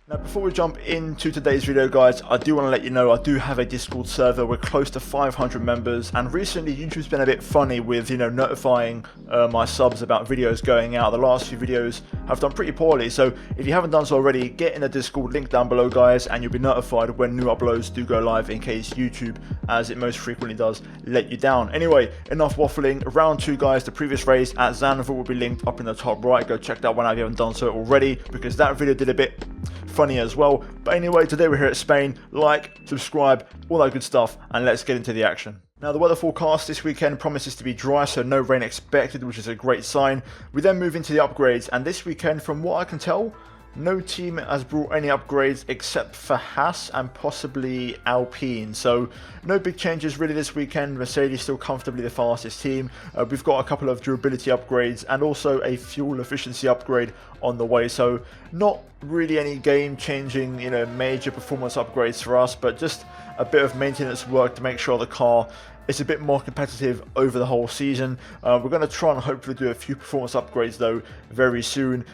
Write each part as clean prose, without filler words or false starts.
Now before we jump into today's video guys, I do want to let you know I do have a Discord server. We're close to 500 members, and recently YouTube's been a bit funny with notifying my subs about videos going out. The last few videos have done pretty poorly, so if you haven't done so already, get in the Discord, link down below guys, and you'll be notified when new uploads do go live, in case YouTube, as it most frequently does, let you down. Anyway, enough waffling. Round 2 guys, the previous race at Zandvoort will be linked up in the top right. Go check that one out if you haven't done so already, because that video did a bit funny as well. But anyway, today we're here at Spain. Like, subscribe, all that good stuff, and let's get into the action. Now the weather forecast this weekend promises to be dry, so no rain expected, which is a great sign. We then move into the upgrades, and this weekend, from what I can tell, no team has brought any upgrades except for Haas and possibly Alpine. So no big changes really this weekend. Mercedes still comfortably the fastest team. We've got a couple of durability upgrades and also a fuel efficiency upgrade on the way. So not really any game changing, major performance upgrades for us, but just a bit of maintenance work to make sure the car is a bit more competitive over the whole season. We're going to try and hopefully do a few performance upgrades though very soon,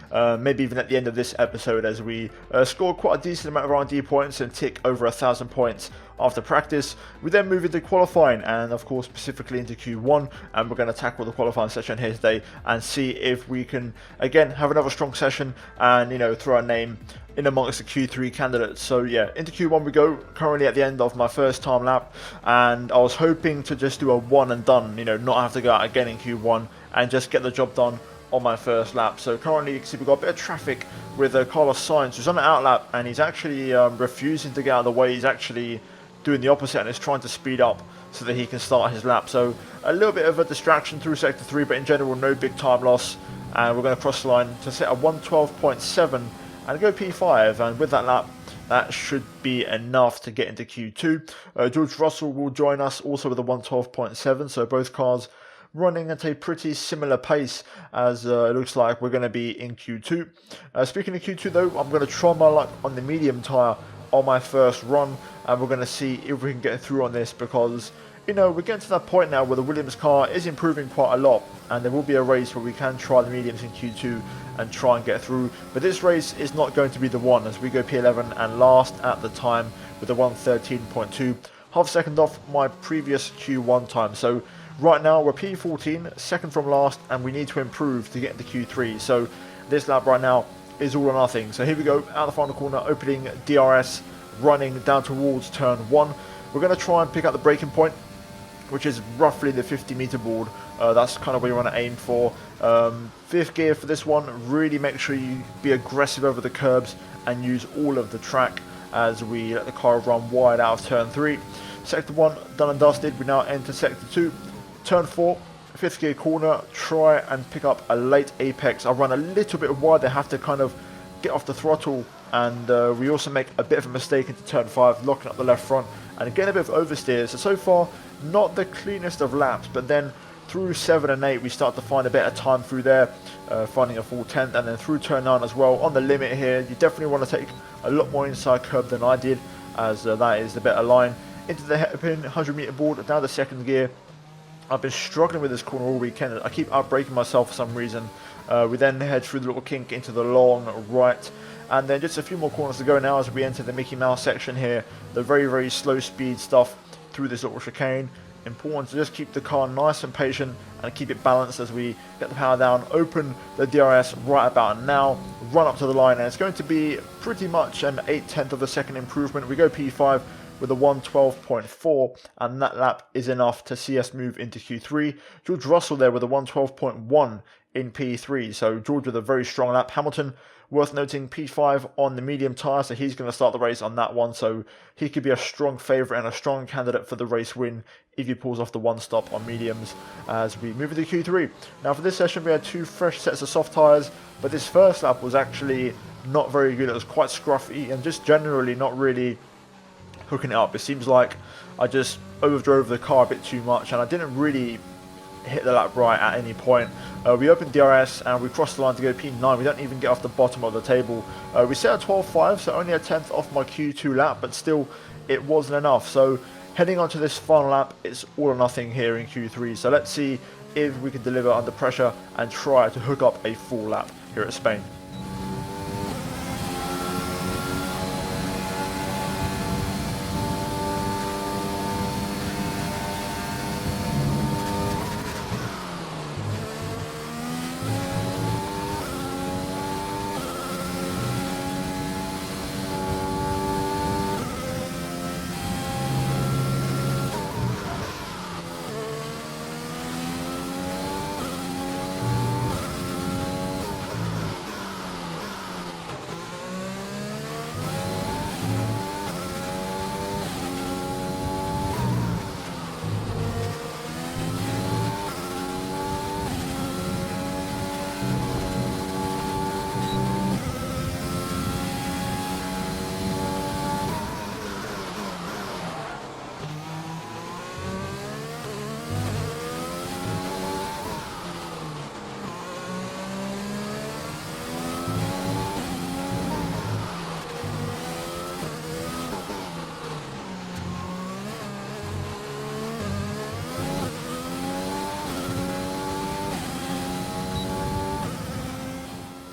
maybe even at the end of this episode, as we score quite a decent amount of R&D points and tick over 1,000 points after practice. We then move into qualifying, and of course specifically into Q1, and we're going to tackle the qualifying session here today and see if we can again have another strong session and throw our name in amongst the Q3 candidates. So yeah, into Q1 we go, currently at the end of my first time lap, and I was hoping to just do a one and done, not have to go out again in Q1 and just get the job done on my first lap. So currently you can see we've got a bit of traffic with Carlos Sainz, who's on the out lap, and he's actually refusing to get out of the way. He's actually doing the opposite and is trying to speed up so that he can start his lap. So a little bit of a distraction through sector 3, but in general no big time loss, and we're going to cross the line to set a 112.7 and go P5, and with that lap that should be enough to get into Q2. George Russell will join us also with a 112.7, so both cars running at a pretty similar pace as it looks like we're going to be in Q2. Speaking of Q2 though, I'm going to try my luck on the medium tyre on my first run, and we're going to see if we can get through on this, because we're getting to that point now where the Williams car is improving quite a lot, and there will be a race where we can try the mediums in Q2 and try and get through. But this race is not going to be the one, as we go P11 and last at the time with a 113.2, half second off my previous Q1 time. So right now we're P14, second from last, and we need to improve to get into Q3. So this lap right now is all or nothing. So here we go, out the final corner, opening DRS, running down towards turn 1. We're going to try and pick up the braking point, which is roughly the 50-meter board. That's kind of where you want to aim for. 5th gear for this one. Really make sure you be aggressive over the curbs and use all of the track as we let the car run wide out of turn 3. Sector 1 done and dusted. We now enter sector 2. Turn 4, 5th gear corner. Try and pick up a late apex. I run a little bit wide. They have to kind of get off the throttle, and we also make a bit of a mistake into turn 5, locking up the left front and getting a bit of oversteer. So far not the cleanest of laps, but then through 7 and 8 we start to find a bit of time through there, finding a full 10th, and then through turn 9 as well. On the limit here, you definitely want to take a lot more inside curb than I did, as that is the better line. Into the hairpin, 100-meter board, down the 2nd gear. I've been struggling with this corner all weekend. I keep outbraking myself for some reason. We then head through the little kink into the long right, and then just a few more corners to go now as we enter the Mickey Mouse section here. The very, very slow speed stuff through this little chicane. Important to just keep the car nice and patient and keep it balanced as we get the power down, open the DRS right about now, run up to the line, and it's going to be pretty much an 8/10 of a second improvement. We go P5 with a 112.4, and that lap is enough to see us move into Q3. George Russell there with a 112.1 in P3, so George with a very strong lap. Hamilton, worth noting, P5 on the medium tyre, so he's going to start the race on that one, so he could be a strong favourite and a strong candidate for the race win if he pulls off the one stop on mediums as we move into Q3. Now for this session we had 2 fresh sets of soft tyres, but this first lap was actually not very good. It was quite scruffy and just generally not really hooking it up. It seems like I just overdrove the car a bit too much, and I didn't really hit the lap right at any point. We opened DRS and we crossed the line to go P9. We don't even get off the bottom of the table. We set a 12.5, so only a 10th off my Q2 lap, but still it wasn't enough. So heading on to this final lap, it's all or nothing here in Q3. So let's see if we can deliver under pressure and try to hook up a full lap here at Spain.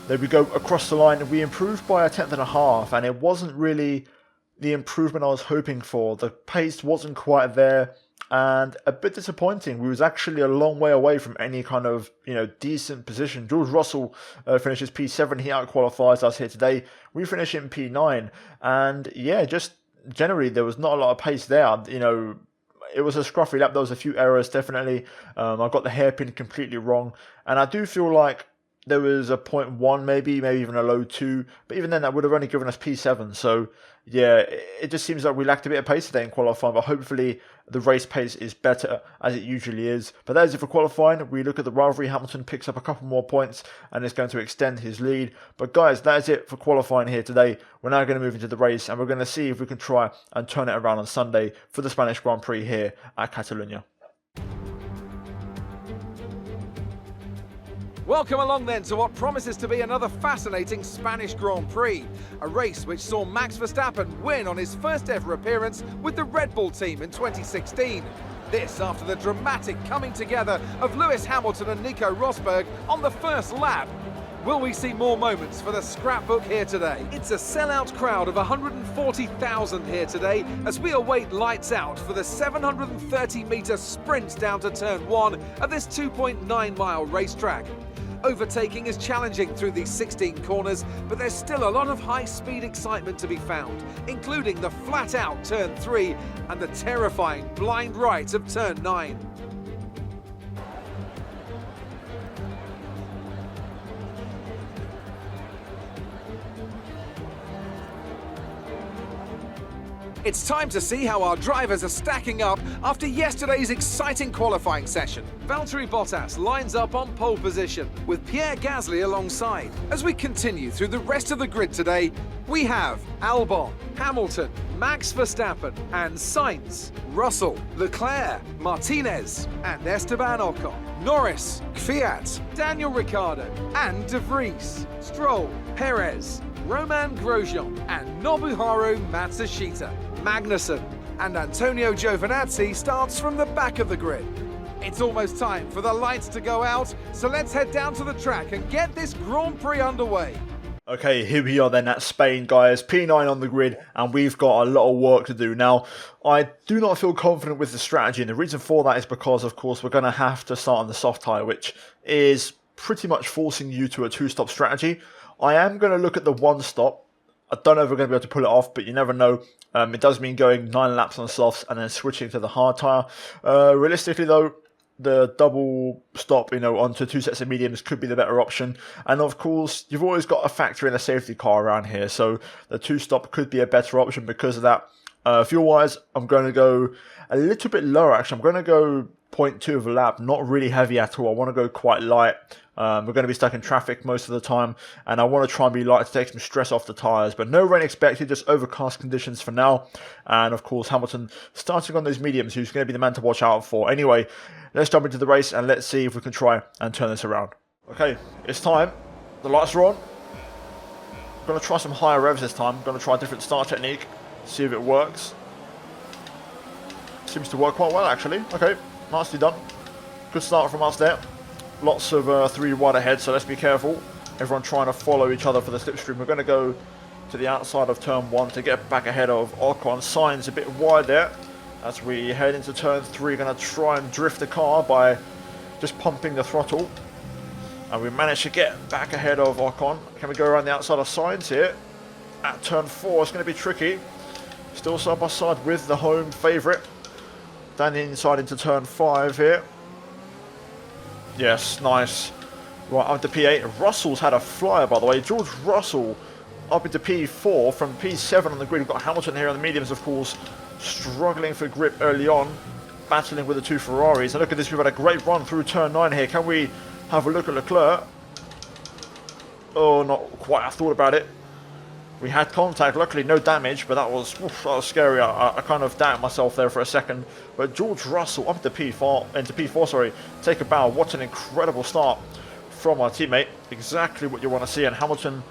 There we go, across the line. We improved by a tenth and a half, and it wasn't really the improvement I was hoping for. The pace wasn't quite there, and a bit disappointing. We was actually a long way away from any kind of, decent position. George Russell finishes P7. He out-qualifies us here today. We finish in P9, and yeah, just generally there was not a lot of pace there. It was a scruffy lap. There was a few errors, definitely. I got the hairpin completely wrong, and I do feel like there was a 0.1 maybe even a low 2, but even then that would have only given us P7. So yeah, it just seems like we lacked a bit of pace today in qualifying, but hopefully the race pace is better as it usually is. But that is it for qualifying. We look at the rivalry. Hamilton picks up a couple more points and is going to extend his lead. But guys, that is it for qualifying here today. We're now going to move into the race, and we're going to see if we can try and turn it around on Sunday for the Spanish Grand Prix here at Catalonia. Welcome along then to what promises to be another fascinating Spanish Grand Prix, a race which saw Max Verstappen win on his first ever appearance with the Red Bull team in 2016. This after the dramatic coming together of Lewis Hamilton and Nico Rosberg on the first lap. Will we see more moments for the scrapbook here today? It's a sellout crowd of 140,000 here today as we await lights out for the 730-metre sprint down to turn 1 of this 2.9-mile racetrack. Overtaking is challenging through these 16 corners, but there's still a lot of high-speed excitement to be found, including the flat-out turn 3 and the terrifying blind right of turn 9. It's time to see how our drivers are stacking up after yesterday's exciting qualifying session. Valtteri Bottas lines up on pole position with Pierre Gasly alongside. As we continue through the rest of the grid today, we have Albon, Hamilton, Max Verstappen and Sainz, Russell, Leclerc, Martinez and Esteban Ocon, Norris, Kvyat, Daniel Ricciardo and De Vries, Stroll, Perez, Romain Grosjean and Nobuharu Matsushita. Magnussen and Antonio Giovinazzi starts from the back of the grid. It's almost time for the lights to go out, so let's head down to the track and get this Grand Prix underway. Okay, here we are then at Spain, guys. P9 on the grid, and we've got a lot of work to do. Now, I do not feel confident with the strategy, and the reason for that is because, of course, we're going to have to start on the soft tyre, which is pretty much forcing you to a two-stop strategy. I am going to look at the one-stop. I don't know if we're going to be able to pull it off, but you never know. It does mean going 9 laps on the softs and then switching to the hard tyre. Realistically, though, the double stop, onto 2 sets of mediums could be the better option. And of course, you've always got to factor in a safety car around here. So the 2-stop could be a better option because of that. Fuel-wise, I'm going to go a little bit lower, actually. I'm going to go 0.2 of a lap, not really heavy at all. I want to go quite light. We're going to be stuck in traffic most of the time, and I want to try and be light to take some stress off the tyres. But no rain expected, just overcast conditions for now. And of course, Hamilton starting on those mediums, who's going to be the man to watch out for. Anyway, let's jump into the race and let's see if we can try and turn this around. Okay, it's time. The lights are on. I'm going to try some higher revs this time. I'm going to try a different start technique, see if it works. Seems to work quite well, actually. Okay, nicely done. Good start from us there. Lots of 3 wide ahead, so let's be careful. Everyone trying to follow each other for the slipstream. We're going to go to the outside of turn 1 to get back ahead of Ocon. Sainz a bit wide there. As we head into turn 3, going to try and drift the car by just pumping the throttle. And we managed to get back ahead of Ocon. Can we go around the outside of Sainz here? At turn 4, it's going to be tricky. Still side by side with the home favourite. Down the inside into turn 5 here. Yes, nice. Right, up to P8. Russell's had a flyer, by the way. George Russell up into P4 from P7 on the grid. We've got Hamilton here on the mediums, of course, struggling for grip early on, battling with the 2 Ferraris. And look at this, we've had a great run through turn 9 here. Can we have a look at Leclerc? Oh, not quite. I thought about it. We had contact, luckily no damage, but that was scary. I kind of doubted myself there for a second. But George Russell up to P4, sorry, take a bow. What an incredible start from our teammate. Exactly what you want to see. And Hamilton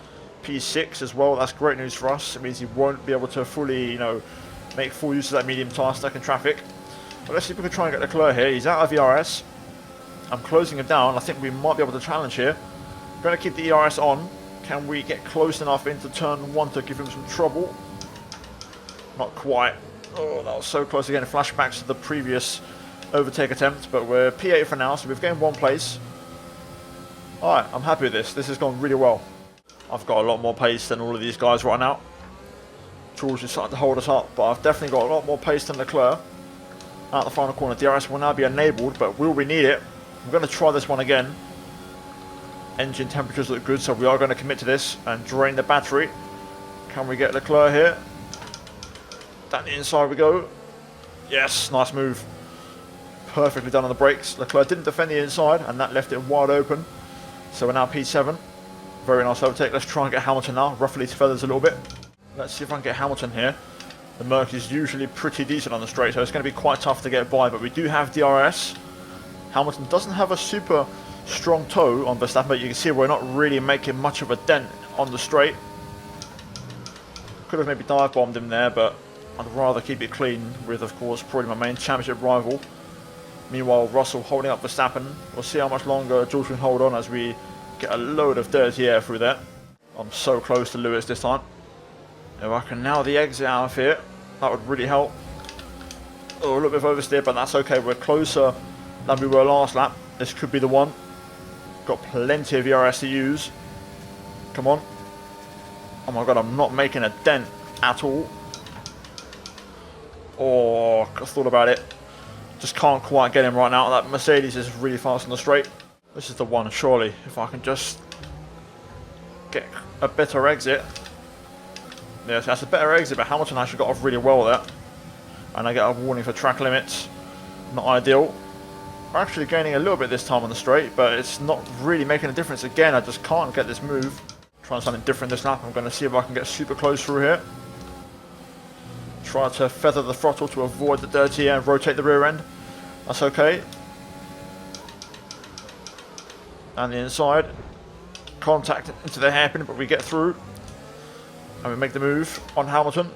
P6 as well. That's great news for us. It means he won't be able to fully, make full use of that medium tyre stuck in traffic. But let's see if we can try and get Leclerc here. He's out of ERS. I'm closing him down. I think we might be able to challenge here. Going to keep the ERS on. Can we get close enough into turn 1 to give him some trouble? Not quite. Oh, that was so close again. Flashbacks to the previous overtake attempt, but we're P8 for now, so we've gained 1 place. Alright, I'm happy with this. This has gone really well. I've got a lot more pace than all of these guys right now. George is starting to hold us up, but I've definitely got a lot more pace than Leclerc. Out the final corner, DRS will now be enabled, but will we need it? I'm going to try this one again. Engine temperatures look good, so we are going to commit to this and drain the battery. Can we get Leclerc here? Down the inside we go. Yes, nice move. Perfectly done on the brakes. Leclerc didn't defend the inside, and that left it wide open. So we're now P7. Very nice overtake. Let's try and get Hamilton now. Ruffle his feathers a little bit. Let's see if I can get Hamilton here. The Merc is usually pretty decent on the straight, so it's going to be quite tough to get by, but we do have DRS. Hamilton doesn't have a super strong toe on Verstappen, but you can see we're not really making much of a dent on the straight. Could have maybe dive bombed him there, but I'd rather keep it clean with, of course, probably my main championship rival. Meanwhile, Russell holding up Verstappen. We'll see how much longer George can hold on as we get a load of dirty air through there. I'm so close to Lewis this time. If I can nail the exit out of here, that would really help. Oh, a little bit of oversteer, but that's okay. We're closer than we were last lap. This could be the one. Got plenty of ERS to use. Come on. Oh my god, I'm not making a dent at all. Oh, I thought about it. Just can't quite get him right now. That Mercedes is really fast on the straight. This is the one, surely. If I can just get a better exit. Yes, that's a better exit, but Hamilton actually got off really well there. And I get a warning for track limits. Not ideal. We're actually gaining a little bit this time on the straight, but it's not really making a difference. Again, I just can't get this move. Trying something different this lap. I'm going to see if I can get super close through here. Try to feather the throttle to avoid the dirty air and rotate the rear end. That's okay. And the inside. Contact into the hairpin, but we get through. And we make the move on Hamilton.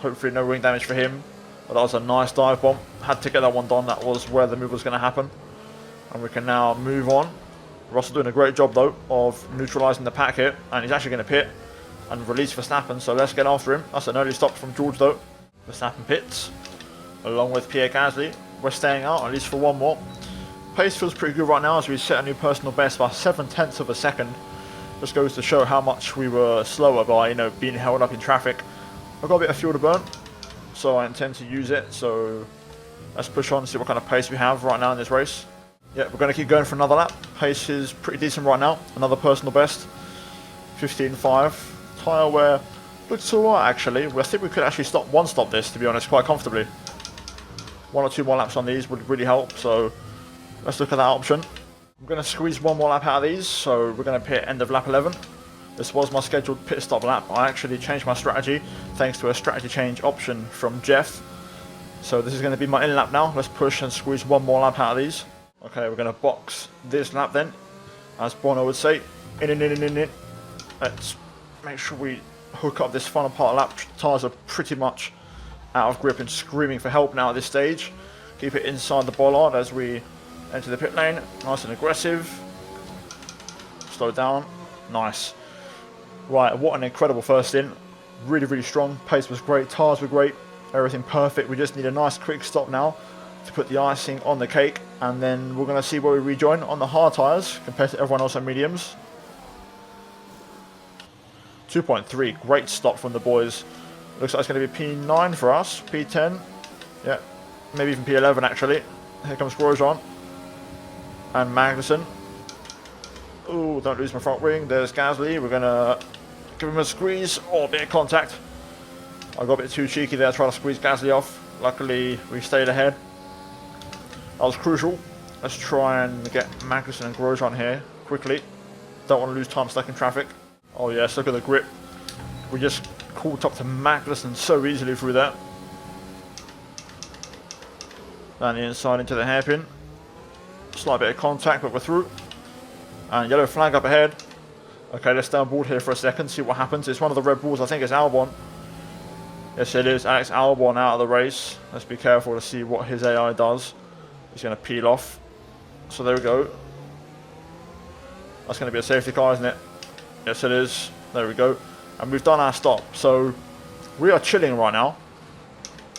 Hopefully no wing damage for him. But that was a nice dive bomb. Had to get that one done. That was where the move was going to happen. And we can now move on. Russell doing a great job though of neutralising the pack here. And he's actually going to pit and release Verstappen. So let's get after him. That's an early stop from George though. Verstappen pits. Along with Pierre Gasly. We're staying out at least for one more. Pace feels pretty good right now as we set a new personal best by 7/10 of a second. Just goes to show how much we were slower by, being held up in traffic. I've got a bit of fuel to burn, so I intend to use it. So let's push on and see what kind of pace we have right now in this race. Yeah, we're going to keep going for another lap. Pace is pretty decent right now. Another personal best, 15.5. Tyre wear looks alright actually. I think we could actually stop this, to be honest, quite comfortably. 1 or 2 more laps on these would really help. So let's look at that option. I'm going to squeeze 1 more lap out of these, so we're going to pit end of lap 11. This was my scheduled pit stop lap. I actually changed my strategy thanks to a strategy change option from Jeff. So this is going to be my in lap now. Let's push and squeeze 1 more lap out of these. Okay, we're going to box this lap then, as Bono would say. In. Let's make sure we hook up this final part of lap. Tyres are pretty much out of grip and screaming for help now at this stage. Keep it inside the bollard as we enter the pit lane. Nice and aggressive. Slow down. Nice. Right, what an incredible first stint. Really, really strong. Pace was great. Tyres were great. Everything perfect. We just need a nice quick stop now to put the icing on the cake. And then we're going to see where we rejoin on the hard tyres compared to everyone else on mediums. 2.3. Great stop from the boys. Looks like it's going to be P9 for us. P10. Yeah. Maybe even P11 actually. Here comes Grosjean. And Magnussen. Oh, don't lose my front wing. There's Gasly. We're going to give him a squeeze. Oh, a bit of contact. I got a bit too cheeky there trying to squeeze Gasly off. Luckily, we stayed ahead. That was crucial. Let's try and get Magnussen and Grosjean here quickly. Don't want to lose time stuck in traffic. Oh yes, look at the grip. We just caught up to Magnussen so easily through that. Down the inside into the hairpin. Slight bit of contact, but we're through. And yellow flag up ahead. Okay, let's stay on board here for a second, see what happens. It's one of the Red Bulls, I think it's Albon. Yes, it is. Alex Albon out of the race. Let's be careful to see what his AI does. He's going to peel off. So there we go. That's going to be a safety car, isn't it? Yes, it is. There we go. And we've done our stop. So we are chilling right now.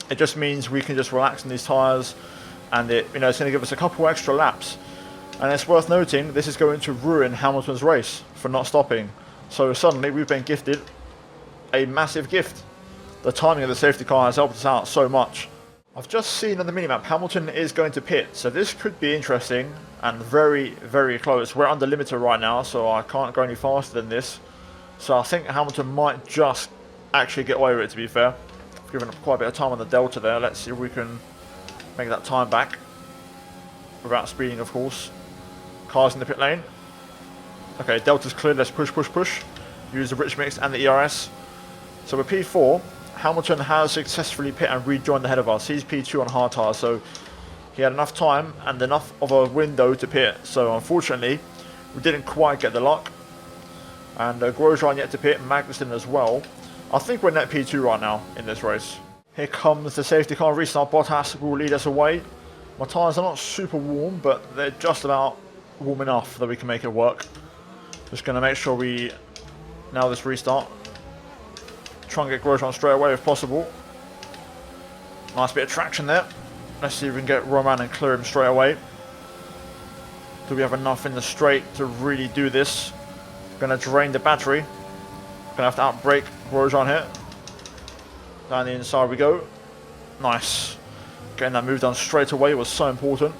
It just means we can just relax in these tyres, and it's going to give us a couple extra laps. And it's worth noting, this is going to ruin Hamilton's race for not stopping. So suddenly we've been gifted a massive gift. The timing of the safety car has helped us out so much. I've just seen on the minimap Hamilton is going to pit, so this could be interesting and very, very close. We're under limiter right now, so I can't go any faster than this. So I think Hamilton might just actually get away with it, to be fair. I've given up quite a bit of time on the Delta there. Let's see if we can make that time back. Without speeding, of course. Cars in the pit lane. Okay, Delta's clear. Let's push, push, push. Use the rich mix and the ERS. So with P4, Hamilton has successfully pit and rejoined ahead of us. He's P2 on hard tyres, so he had enough time and enough of a window to pit. So unfortunately, we didn't quite get the luck. And Grosjean yet to pit, Magnussen as well. I think we're net P2 right now in this race. Here comes the safety car restart. Bottas will lead us away. My tyres are not super warm, but they're just about warm enough that we can make it work. Just going to make sure we nail this restart. Try and get Grosjean straight away if possible. Nice bit of traction there. Let's see if we can get Roman and clear him straight away. Do we have enough in the straight to really do this? Going to drain the battery. Going to have to outbrake Grosjean here. Down the inside we go. Nice. Getting that move done straight away was so important.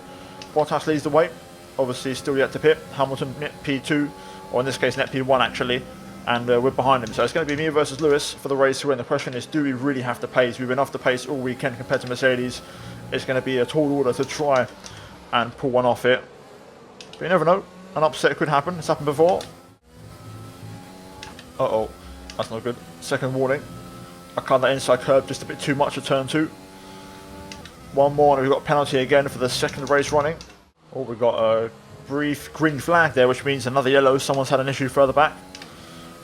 Bottas leads the way. Obviously still yet to pit. Hamilton net P2, or in this case net P1 actually. And we're behind him. So it's going to be me versus Lewis for the race to win. The question is, do we really have to pace? We've been off the pace all weekend compared to Mercedes. It's going to be a tall order to try and pull one off it. But you never know. An upset could happen. It's happened before. Uh-oh. That's not good. Second warning. I cut that inside curb just a bit too much at turn 2. One more and we've got a penalty again for the second race running. Oh, we've got a brief green flag there, which means another yellow. Someone's had an issue further back.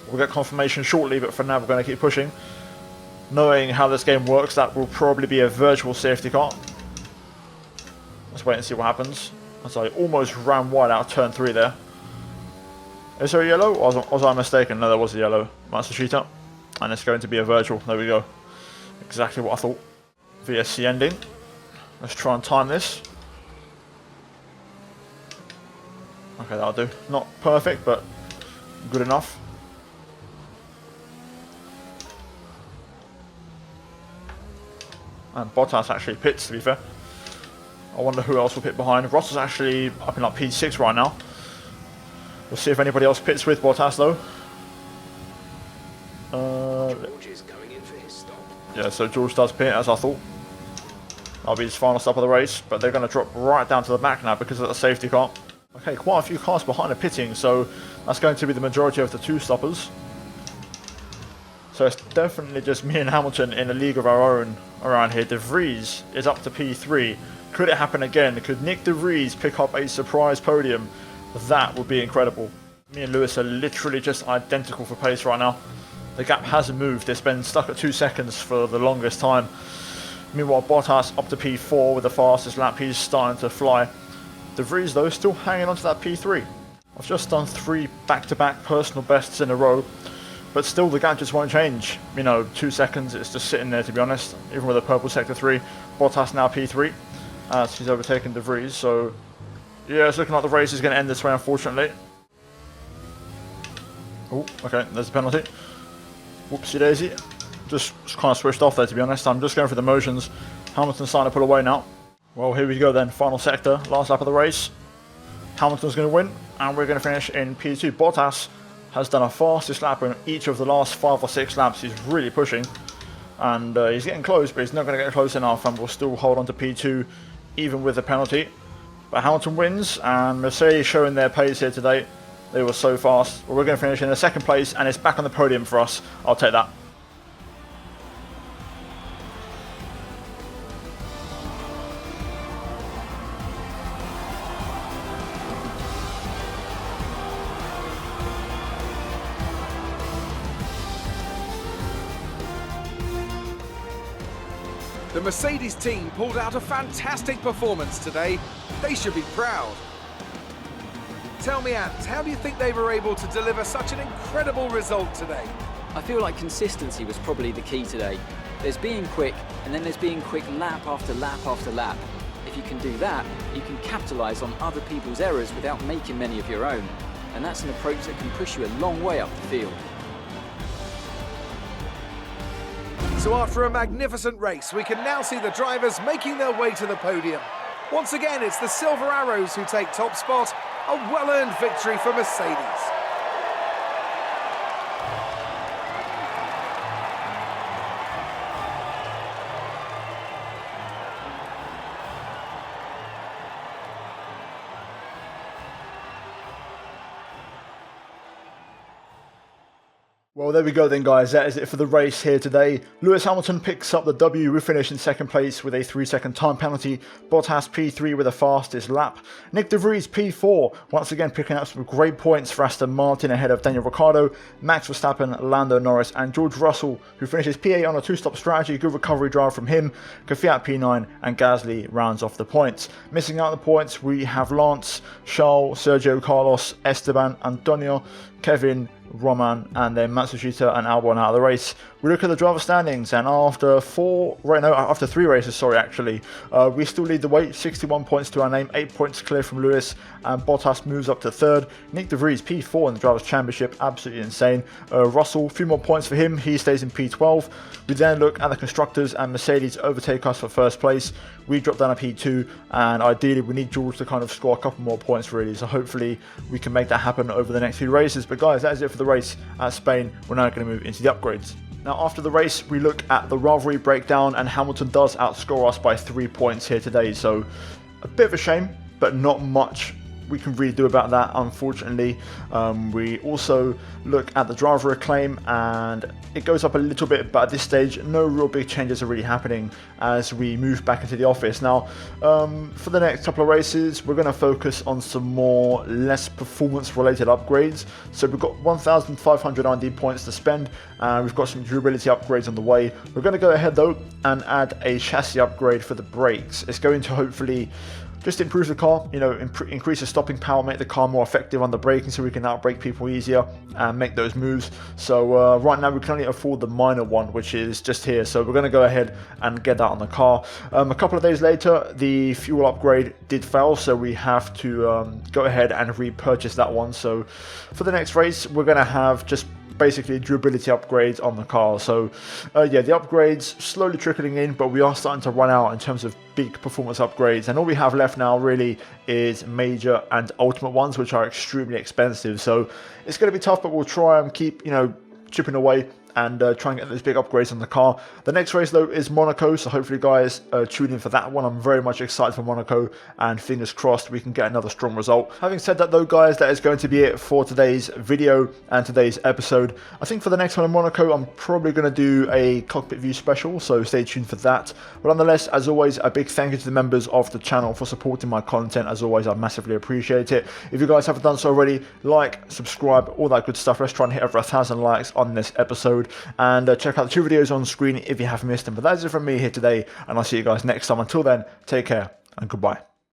We'll get confirmation shortly, but for now we're going to keep pushing. Knowing how this game works, that will probably be a virtual safety car. Let's wait and see what happens. As I almost ran wide out of turn 3 there. Is there a yellow, or was I mistaken? No, there was a yellow. That's a cheater. And it's going to be a virtual. There we go. Exactly what I thought. VSC ending. Let's try and time this. Okay, that'll do. Not perfect, but good enough. And Bottas actually pits, to be fair. I wonder who else will pit behind. Ross is actually up in like P6 right now. We'll see if anybody else pits with Bottas though. George is going in for his stop. Yeah, so George does pit, as I thought. That'll be his final stop of the race, but they're going to drop right down to the back now because of the safety car. Okay, quite a few cars behind are pitting, so that's going to be the majority of the 2 stoppers. So it's definitely just me and Hamilton in a league of our own around here. De Vries is up to P3. Could it happen again? Could Nick De Vries pick up a surprise podium? That would be incredible. Me and Lewis are literally just identical for pace right now. The gap hasn't moved. It's been stuck at 2 seconds for the longest time. Meanwhile, Bottas up to P4 with the fastest lap. He's starting to fly. De Vries, though, still hanging on to that P3. I've just done 3 back-to-back personal bests in a row. But still, the gap just won't change. You know, 2 seconds, it's just sitting there, to be honest. Even with a purple sector 3. Bottas now P3. As he's overtaken De Vries. So, yeah, it's looking like the race is going to end this way, unfortunately. Oh, okay, there's a penalty. Whoopsie daisy. Just kind of switched off there, to be honest. I'm just going through the motions. Hamilton's starting to pull away now. Well, here we go then. Final sector, last lap of the race. Hamilton's going to win, and we're going to finish in P2. Bottas has done a fastest lap in each of the last 5 or 6 laps. He's really pushing, and he's getting close, but he's not going to get close enough, and we'll still hold on to P2, even with the penalty. But Hamilton wins, and Mercedes showing their pace here today. They were so fast. Well, we're going to finish in the 2nd place, and it's back on the podium for us. I'll take that. The Mercedes team pulled out a fantastic performance today. They should be proud. Tell me, Ant, how do you think they were able to deliver such an incredible result today? I feel like consistency was probably the key today. There's being quick, and then there's being quick lap after lap after lap. If you can do that, you can capitalise on other people's errors without making many of your own. And that's an approach that can push you a long way up the field. So after a magnificent race, we can now see the drivers making their way to the podium. Once again, it's the Silver Arrows who take top spot, a well-earned victory for Mercedes. Well, there we go then, guys. That is it for the race here today. Lewis Hamilton picks up the W. We finish in second place with a 3-second time penalty. Bottas P3 with the fastest lap. Nick De Vries P4, once again picking up some great points for Aston Martin ahead of Daniel Ricciardo, Max Verstappen, Lando Norris and George Russell, who finishes P8 on a 2-stop strategy. Good recovery drive from him. Kvyat P9 and Gasly rounds off the points. Missing out the points, we have Lance, Charles, Sergio, Carlos, Esteban, Antonio, Kevin, Roman and then Matsushita and Albon out of the race. We look at the driver standings, and after three races, we still lead the way, 61 points to our name, 8 points clear from Lewis, and Bottas moves up to third. Nick De Vries P4 in the Drivers' Championship, absolutely insane. Russell, a few more points for him, he stays in P12. We then look at the Constructors, and Mercedes overtake us for first place. We drop down to P2, and ideally we need George to kind of score a couple more points really, so hopefully we can make that happen over the next few races. But guys, that is it for the race at Spain. We're now going to move into the upgrades. Now after the race, we look at the rivalry breakdown, and Hamilton does outscore us by 3 points here today, so a bit of a shame, but not much we can really do about that, unfortunately. We also look at the driver acclaim, and it goes up a little bit, but at this stage no real big changes are really happening as we move back into the office. Now for the next couple of races, we're going to focus on some less performance related upgrades. So we've got 1,500 R&D points to spend, and we've got some durability upgrades on the way. We're going to go ahead though and add a chassis upgrade for the brakes. It's going to hopefully just improve the car, increase the stopping power, make the car more effective on the braking so we can outbrake people easier and make those moves. So right now we can only afford the minor one, which is just here. So we're going to go ahead and get that on the car. A couple of days later, the fuel upgrade did fail, so we have to go ahead and repurchase that one. So for the next race, we're going to have just basically durability upgrades on the car. So yeah, the upgrades slowly trickling in, but we are starting to run out in terms of big performance upgrades, and all we have left now really is major and ultimate ones, which are extremely expensive. So it's going to be tough, but we'll try and keep chipping away and try and get those big upgrades on the car. The next race though is Monaco, so hopefully guys tune in for that one. I'm very much excited for Monaco, and fingers crossed we can get another strong result. Having said that though guys, that is going to be it for today's video and today's episode. I think for the next one in Monaco, I'm probably going to do a cockpit view special, so stay tuned for that. But nonetheless, as always, a big thank you to the members of the channel for supporting my content. As always, I massively appreciate it. If you guys haven't done so already, like, subscribe, all that good stuff. Let's try and hit over 1,000 likes on this episode, and check out the 2 videos on screen if you have missed them. But that is it from me here today, and I'll see you guys next time. Until then, take care and goodbye.